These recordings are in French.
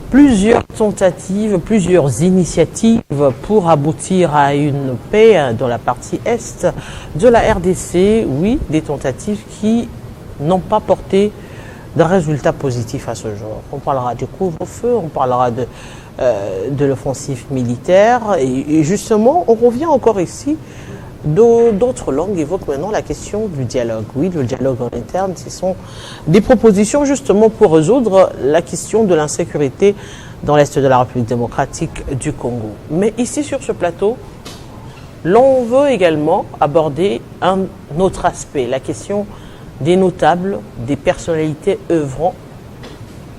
plusieurs tentatives, plusieurs initiatives pour aboutir à une paix dans la partie est de la RDC. Oui, des tentatives qui n'ont pas porté de résultats positifs à ce jour. On parlera du couvre-feu, on parlera de l'offensive militaire et justement, on revient encore ici. D'autres langues évoquent maintenant la question du dialogue. Oui, le dialogue en interne, ce sont des propositions justement pour résoudre la question de l'insécurité dans l'Est de la République démocratique du Congo. Mais ici, sur ce plateau, l'on veut également aborder un autre aspect, la question des notables, des personnalités œuvrant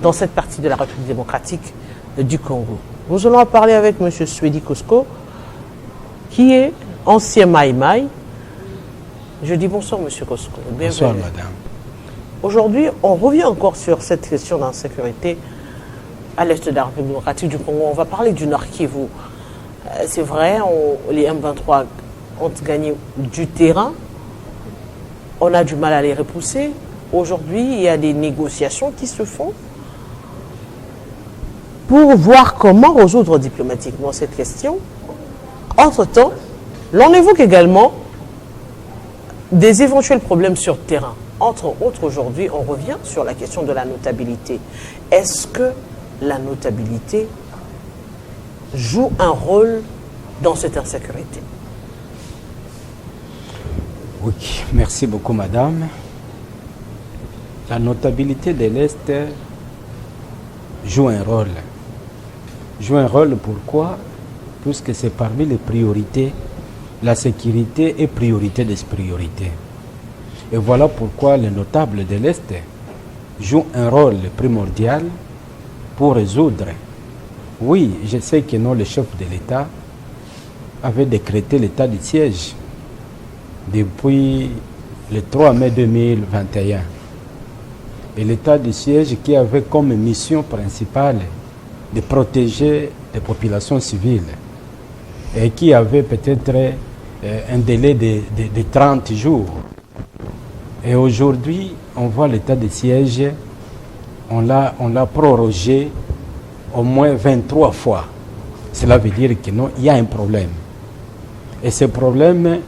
dans cette partie de la République démocratique du Congo. Nous allons en parler avec M. Swedi Kosko, qui est ancien Maï-Maï. Je dis bonsoir, M. Kosko. Bienvenue. Bonsoir, madame. Aujourd'hui, on revient encore sur cette question d'insécurité à l'est de la République démocratique du Congo. On va parler du Nord Kivu. C'est vrai, les M23 ont gagné du terrain. On a du mal à les repousser. Aujourd'hui, il y a des négociations qui se font pour voir comment résoudre diplomatiquement cette question. Entre-temps, l'on évoque également des éventuels problèmes sur le terrain. Entre autres, aujourd'hui, on revient sur la question de la notabilité. Est-ce que la notabilité joue un rôle dans cette insécurité? Oui, merci beaucoup, madame. La notabilité de l'Est joue un rôle. Joue un rôle pourquoi? Puisque c'est parmi les priorités. La sécurité est priorité des priorités. Et voilà pourquoi les notables de l'Est jouent un rôle primordial pour résoudre. Oui, je sais que non, le chef de l'État avait décrété l'état de siège depuis le 3 mai 2021. Et l'état de siège qui avait comme mission principale de protéger les populations civiles et qui avait peut-être un délai de 30 jours. Et aujourd'hui, on voit l'état de siège, on l'a prorogé au moins 23 fois. Cela veut dire que non, il y a un problème. Et ce problème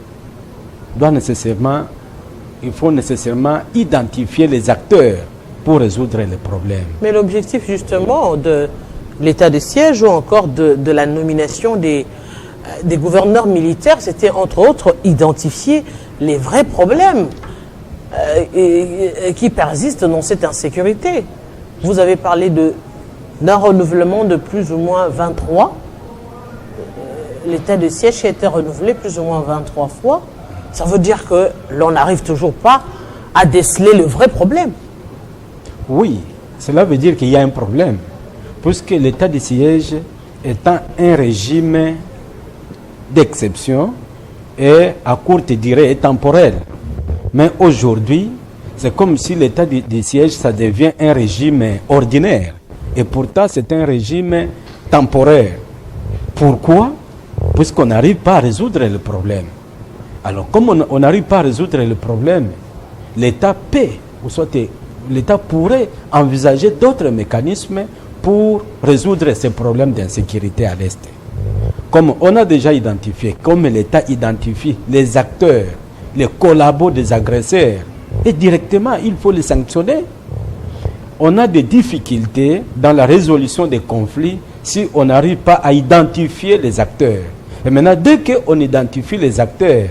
il faut nécessairement identifier les acteurs pour résoudre les problèmes. Mais l'objectif justement de l'état de siège ou encore de la nomination des gouverneurs militaires, c'était entre autres identifier les vrais problèmes qui persistent dans cette insécurité. Vous avez parlé d'un renouvellement de plus ou moins 23. L'état de siège a été renouvelé plus ou moins 23 fois. Ça veut dire que l'on n'arrive toujours pas à déceler le vrai problème. Oui, cela veut dire qu'il y a un problème. Puisque l'état de siège étant un régime d'exception et à courte durée et temporel. Mais aujourd'hui, c'est comme si l'état de siège, ça devient un régime ordinaire. Et pourtant, c'est un régime temporaire. Pourquoi? Puisqu'on n'arrive pas à résoudre le problème. Alors, comme on n'arrive pas à résoudre le problème, l'État peut, ou soit l'État pourrait envisager d'autres mécanismes pour résoudre ces problèmes d'insécurité à l'Est. Comme on a déjà identifié, comme l'État identifie les acteurs, les collabos des agresseurs, et directement, il faut les sanctionner. On a des difficultés dans la résolution des conflits si on n'arrive pas à identifier les acteurs. Et maintenant, dès qu'on identifie les acteurs,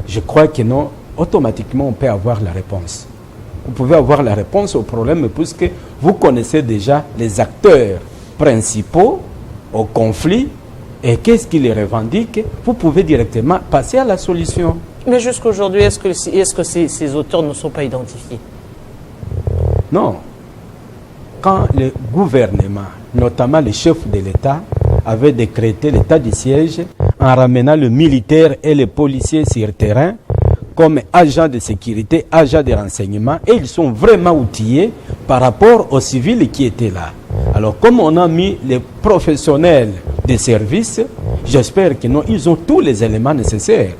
je crois que non, automatiquement, on peut avoir la réponse. Vous pouvez avoir la réponse au problème puisque vous connaissez déjà les acteurs principaux au conflit et qu'est-ce qui les revendique. Vous pouvez directement passer à la solution. Mais jusqu'à aujourd'hui, est-ce que ces auteurs ne sont pas identifiés? Non. Quand le gouvernement, notamment le chef de l'État, avait décrété l'état de siège en ramenant le militaire et les policiers sur le terrain comme agents de sécurité, agents de renseignement, et ils sont vraiment outillés par rapport aux civils qui étaient là. Alors, comme on a mis les professionnels des services, j'espère que non, ils ont tous les éléments nécessaires.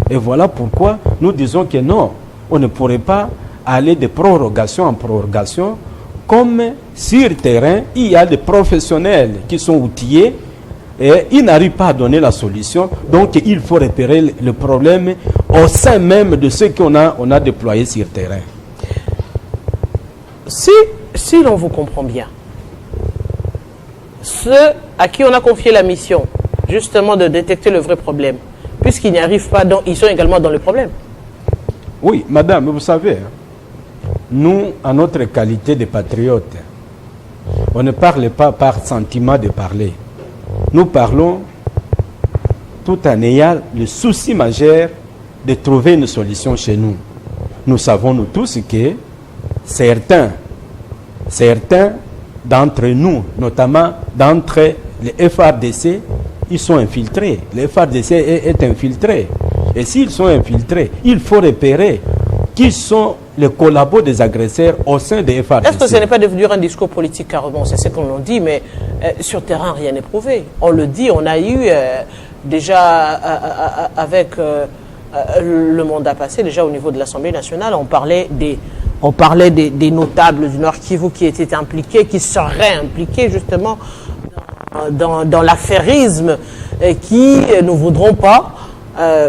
Et voilà pourquoi nous disons que non, on ne pourrait pas aller de prorogation en prorogation comme sur terrain, il y a des professionnels qui sont outillés et ils n'arrivent pas à donner la solution. Donc, il faut repérer le problème au sein même de ceux qu'on a déployés sur terrain. Si l'on vous comprend bien, ceux à qui on a confié la mission, justement, de détecter le vrai problème, puisqu'ils n'y arrivent pas, ils sont également dans le problème. Oui, madame, vous savez, nous, à notre qualité de patriotes, on ne parle pas par sentiment de parler. Nous parlons tout en ayant le souci majeur de trouver une solution chez nous. Nous savons, nous tous, que certains d'entre nous, notamment d'entre les FARDC, ils sont infiltrés. Le FARDC est infiltré. Et s'ils sont infiltrés, il faut repérer qui sont les collabos des agresseurs au sein des FARDC. Est-ce que ce n'est pas devenu un discours politique carrément? C'est ce qu'on l'on dit, mais sur terrain, rien n'est prouvé. On le dit, on a eu déjà avec le mandat passé, déjà au niveau de l'Assemblée nationale, on parlait des notables du Nord Kivu qui étaient impliqués, qui seraient impliqués justement dans l'affairisme, qui ne voudront pas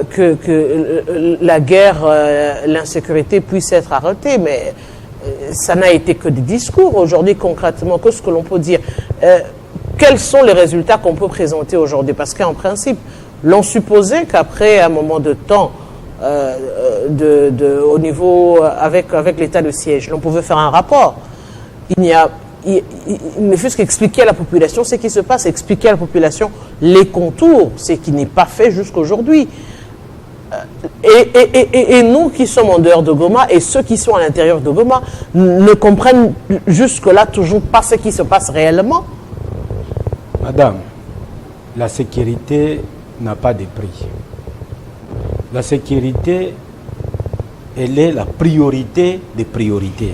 que la guerre, l'insécurité puisse être arrêtée, mais ça n'a été que des discours. Aujourd'hui, concrètement, qu'est-ce que l'on peut dire? Quels sont les résultats qu'on peut présenter aujourd'hui? Parce qu'en principe, l'on supposait qu'après un moment de temps, au niveau avec l'état de siège, l'on pouvait faire un rapport. Il ne faut qu'expliquer à la population ce qui se passe, expliquer à la population les contours, ce qui n'est pas fait jusqu'aujourd'hui. Et nous qui sommes en dehors de Goma et ceux qui sont à l'intérieur de Goma ne comprennent jusque-là toujours pas ce qui se passe réellement. Madame, la sécurité n'a pas de prix. La sécurité, elle est la priorité des priorités.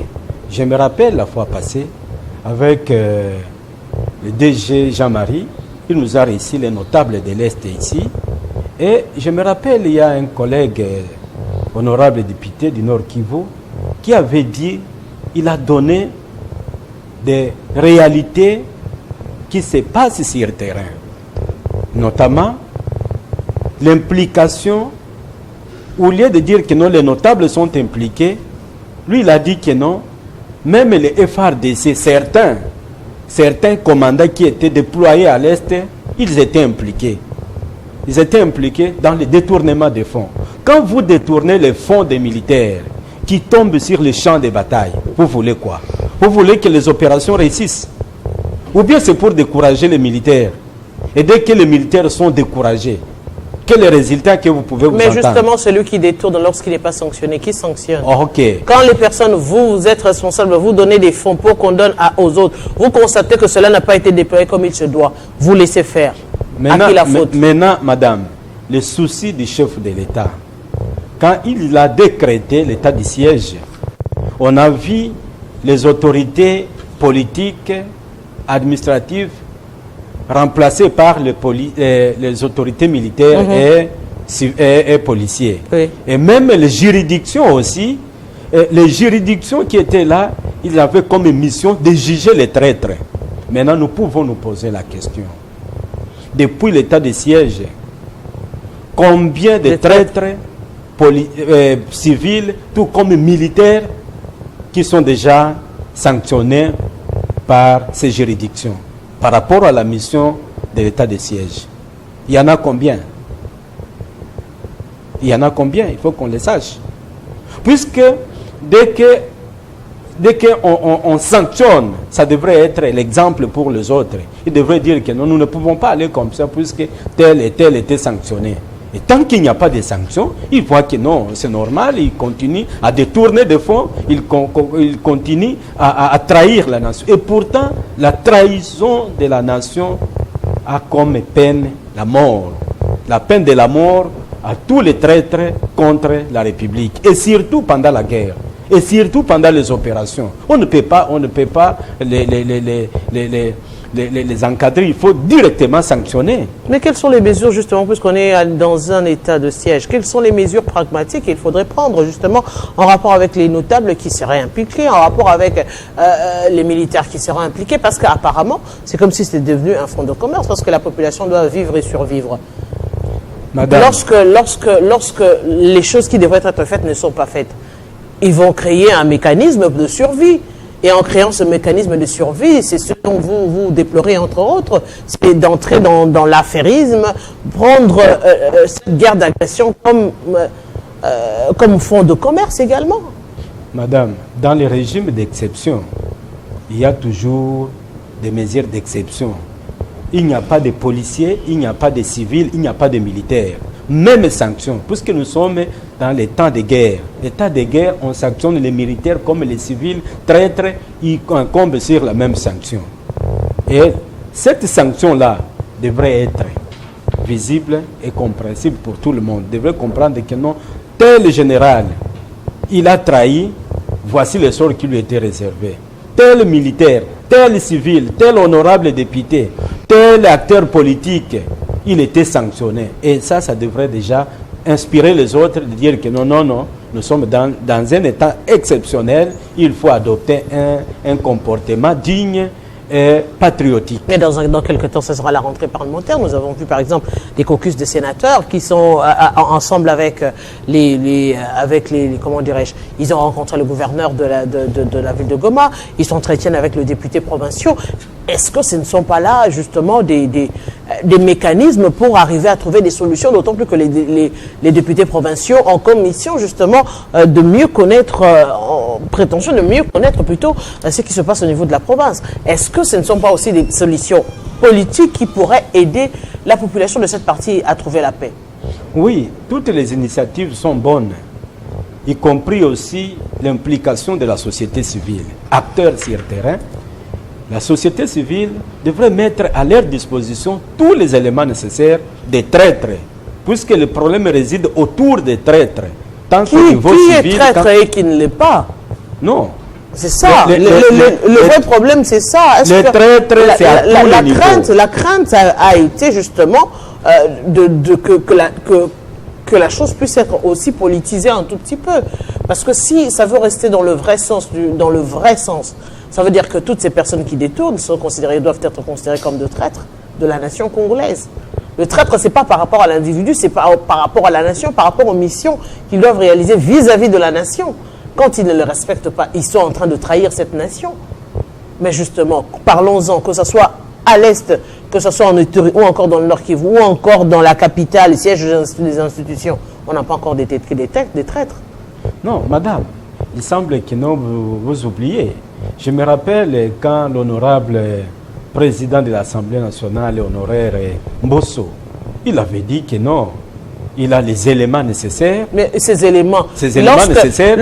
Je me rappelle la fois passée, avec le DG Jean-Marie, il nous a réussi les notables de l'Est ici. Et je me rappelle, il y a un collègue honorable député du Nord Kivu qui avait dit, il a donné des réalités qui se passent sur le terrain. Notamment, l'implication, au lieu de dire que non, les notables sont impliqués, lui il a dit que non, même les FARDC, certains commandants qui étaient déployés à l'Est, ils étaient impliqués. Ils étaient impliqués dans le détournement des fonds. Quand vous détournez les fonds des militaires qui tombent sur les champs de bataille, vous voulez quoi? Vous voulez que les opérations réussissent? Ou bien c'est pour décourager les militaires? Et dès que les militaires sont découragés, quel est le résultat que vous pouvez vous entendre? Mais justement, celui qui détourne lorsqu'il n'est pas sanctionné, qui sanctionne? Oh, ok. Quand les personnes, vous êtes responsable, vous donnez des fonds pour qu'on donne aux autres, vous constatez que cela n'a pas été déployé comme il se doit, vous laissez faire. Maintenant, à qui la faute? Maintenant, madame, le souci du chef de l'État, quand il a décrété l'état de siège, on a vu les autorités politiques, administratives, remplacées par les autorités militaires et policiers. Oui. Et même les juridictions aussi, les juridictions qui étaient là, ils avaient comme mission de juger les traîtres. Maintenant, nous pouvons nous poser la question. Depuis l'état de siège, combien de traîtres civils, tout comme militaires, qui sont déjà sanctionnés par ces juridictions par rapport à la mission de l'état de siège? Il y en a combien? Il y en a combien? Il faut qu'on les sache. Puisque dès qu'on sanctionne, ça devrait être l'exemple pour les autres. Ils devraient dire que non, nous ne pouvons pas aller comme ça puisque tel et tel était sanctionné. Et tant qu'il n'y a pas de sanctions, ils voient que non, c'est normal, ils continuent à détourner des fonds, ils continuent à trahir la nation. Et pourtant, la trahison de la nation a comme peine la mort. La peine de la mort à tous les traîtres contre la République. Et surtout pendant la guerre. Et surtout pendant les opérations. On ne peut pas les encadrer, il faut directement sanctionner. Mais quelles sont les mesures, justement, puisqu'on est dans un état de siège, quelles sont les mesures pragmatiques qu'il faudrait prendre justement en rapport avec les notables qui seraient impliqués, en rapport avec les militaires qui seraient impliqués, parce qu'apparemment, c'est comme si c'était devenu un fonds de commerce, parce que la population doit vivre et survivre. Madame. Lorsque les choses qui devraient être faites ne sont pas faites, ils vont créer un mécanisme de survie. Et en créant ce mécanisme de survie, c'est ce dont vous déplorez entre autres, c'est d'entrer dans l'affairisme, prendre cette guerre d'agression comme fonds de commerce également. Madame, dans les régimes d'exception, il y a toujours des mesures d'exception. Il n'y a pas de policiers, il n'y a pas de civils, il n'y a pas de militaires. Même sanctions, puisque nous sommes dans les temps de guerre. Les temps de guerre, on sanctionne les militaires comme les civils, traîtres, ils incombent sur la même sanction. Et cette sanction-là devrait être visible et compréhensible pour tout le monde. Devrait comprendre que non, tel général, il a trahi, voici le sort qui lui était réservé. Tel militaire, tel civil, tel honorable député, tel acteur politique, il était sanctionné. Et ça devrait déjà inspirer les autres de dire que non, nous sommes dans un état exceptionnel, il faut adopter un comportement digne et patriotique. Mais dans quelques temps, ce sera la rentrée parlementaire. Nous avons vu par exemple des caucus de sénateurs qui sont ensemble avec comment dirais-je, ils ont rencontré le gouverneur de la ville de Goma, ils s'entretiennent avec le député provincial. Est-ce que ce ne sont pas là justement des mécanismes pour arriver à trouver des solutions, d'autant plus que les députés provinciaux ont comme mission justement de mieux connaître, en prétention de mieux connaître plutôt ce qui se passe au niveau de la province. Est-ce que ce ne sont pas aussi des solutions politiques qui pourraient aider la population de cette partie à trouver la paix? Oui, toutes les initiatives sont bonnes, y compris aussi l'implication de la société civile, acteurs sur terrain. La société civile devrait mettre à leur disposition tous les éléments nécessaires des traîtres, puisque le problème réside autour des traîtres. Tant Qui est traître et qui ne l'est pas? Non. C'est ça. Le vrai problème, c'est ça. Les traîtres, c'est à tous les niveaux. La crainte a été justement que la chose puisse être aussi politisée un tout petit peu. Parce que si ça veut rester dans le vrai sens, ça veut dire que toutes ces personnes qui détournent doivent être considérées comme de traîtres de la nation congolaise. Le traître, ce n'est pas par rapport à l'individu, c'est par rapport à la nation, par rapport aux missions qu'ils doivent réaliser vis-à-vis de la nation. Quand ils ne le respectent pas, ils sont en train de trahir cette nation. Mais justement, parlons-en, que ce soit à l'Est, que ce soit en Ituri, ou encore dans le Nord Kivu, ou encore dans la capitale, le siège des institutions. On n'a pas encore des traîtres. Non, madame, il semble que non, vous oubliez. Je me rappelle quand l'honorable président de l'Assemblée nationale, honoraire Mbosso, il avait dit que non, il a les éléments nécessaires. Mais ces éléments nécessaires,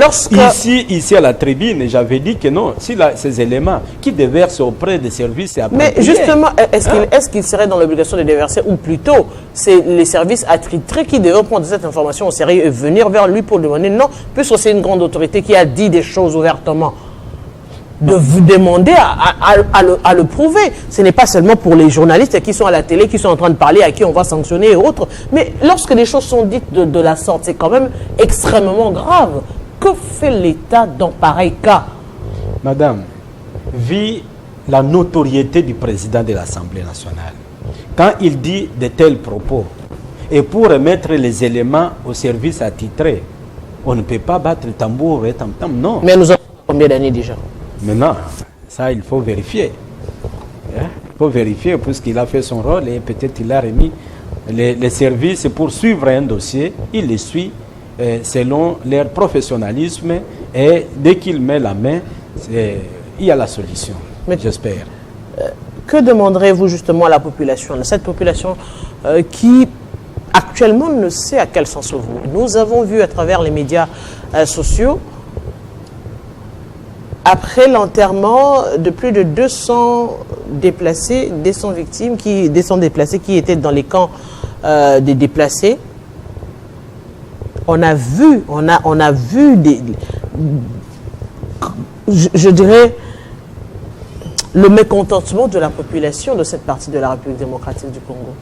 ici à la tribune, j'avais dit que non, ces éléments qui déversent auprès des services appropriés. Mais justement, est-ce qu'il serait dans l'obligation de déverser, ou plutôt, c'est les services attitrés qui devraient prendre cette information au sérieux et venir vers lui pour demander non, puisque c'est une grande autorité qui a dit des choses ouvertement, de vous demander à le prouver. Ce n'est pas seulement pour les journalistes qui sont à la télé, qui sont en train de parler, à qui on va sanctionner et autres. Mais lorsque les choses sont dites de la sorte, c'est quand même extrêmement grave. Que fait l'État dans pareil cas? Madame, vu la notoriété du président de l'Assemblée nationale, quand il dit de tels propos, et pour remettre les éléments au service attitré, on ne peut pas battre le tambour et tam-tam, non. Mais nous avons combien d'années déjà? Maintenant, ça, il faut vérifier. Il faut vérifier puisqu'il a fait son rôle et peut-être il a remis les services pour suivre un dossier. Il les suit selon leur professionnalisme et dès qu'il met la main, il y a la solution, j'espère. Que demanderez-vous justement à la population, cette population qui actuellement ne sait à quel sens ouvrir? Nous avons vu à travers les médias sociaux, après l'enterrement de plus de 200 déplacés, 200 victimes, 200 déplacés qui étaient dans les camps des déplacés, on a vu je dirais, le mécontentement de la population de cette partie de la République démocratique du Congo.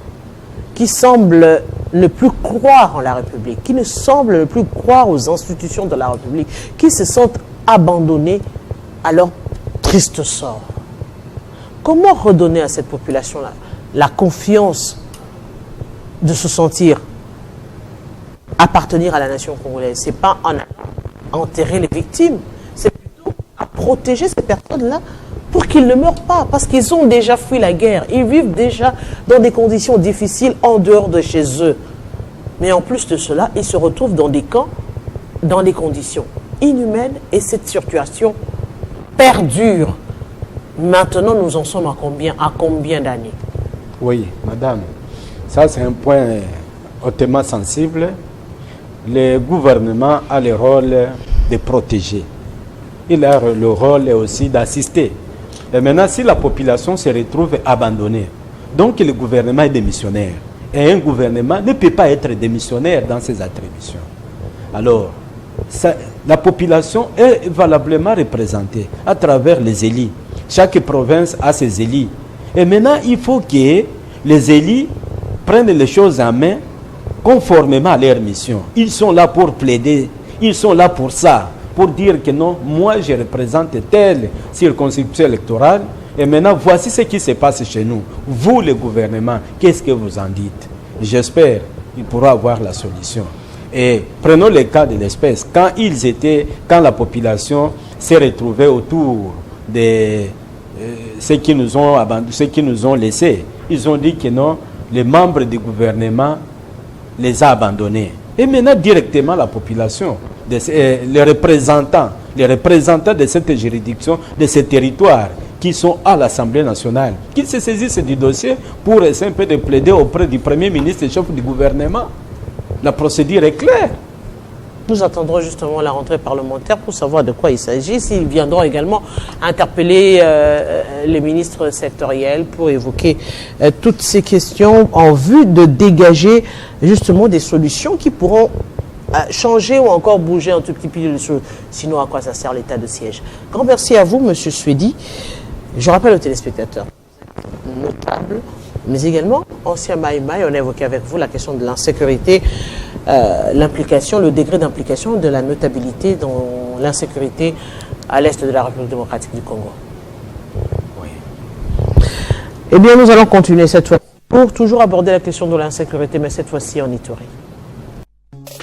qui semblent ne plus croire en la République, qui ne semblent ne plus croire aux institutions de la République, qui se sentent abandonnés à leur triste sort. Comment redonner à cette population-là la confiance de se sentir appartenir à la nation congolaise? Ce n'est pas en enterrer les victimes, c'est plutôt à protéger ces personnes-là pour qu'ils ne meurent pas, parce qu'ils ont déjà fui la guerre. Ils vivent déjà dans des conditions difficiles en dehors de chez eux. Mais en plus de cela, ils se retrouvent dans des camps, dans des conditions inhumaines, et cette situation perdure. Maintenant, nous en sommes à combien d'années? Oui, madame, ça c'est un point hautement sensible. Le gouvernement a le rôle de protéger. Il a le rôle aussi d'assister. Et maintenant, si la population se retrouve abandonnée, donc le gouvernement est démissionnaire. Et un gouvernement ne peut pas être démissionnaire dans ses attributions. Alors, la population est valablement représentée à travers les élus. Chaque province a ses élus. Et maintenant, il faut que les élus prennent les choses en main conformément à leur mission. Ils sont là pour plaider, ils sont là pour ça, pour dire que non, moi je représente telle circonscription électorale, et maintenant voici ce qui se passe chez nous. Vous, le gouvernement, qu'est-ce que vous en dites? J'espère qu'il pourra avoir la solution. Et prenons le cas de l'espèce. Quand la population s'est retrouvée autour de ceux qui nous ont abandonnés, ceux qui nous ont laissés, ils ont dit que non, les membres du gouvernement les a abandonnés. Et maintenant, directement, la population, les représentants de cette juridiction, de ces territoires qui sont à l'Assemblée nationale, qui se saisissent du dossier pour essayer un peu de plaider auprès du Premier ministre et chef du gouvernement. La procédure est claire. Nous attendrons justement la rentrée parlementaire pour savoir de quoi il s'agit. S'ils viendront également interpeller les ministres sectoriels pour évoquer toutes ces questions en vue de dégager justement des solutions qui pourront changer ou encore bouger un tout petit peu les choses. Sinon, à quoi ça sert l'état de siège? Grand merci à vous, M. Swedi. Je rappelle aux téléspectateurs, notable, mais également ancien Maïmaï, on a évoqué avec vous la question de l'insécurité, l'implication, le degré d'implication de la notabilité dans l'insécurité à l'est de la République démocratique du Congo. Oui. Eh bien, nous allons continuer cette fois pour toujours aborder la question de l'insécurité, mais cette fois-ci en Ituri.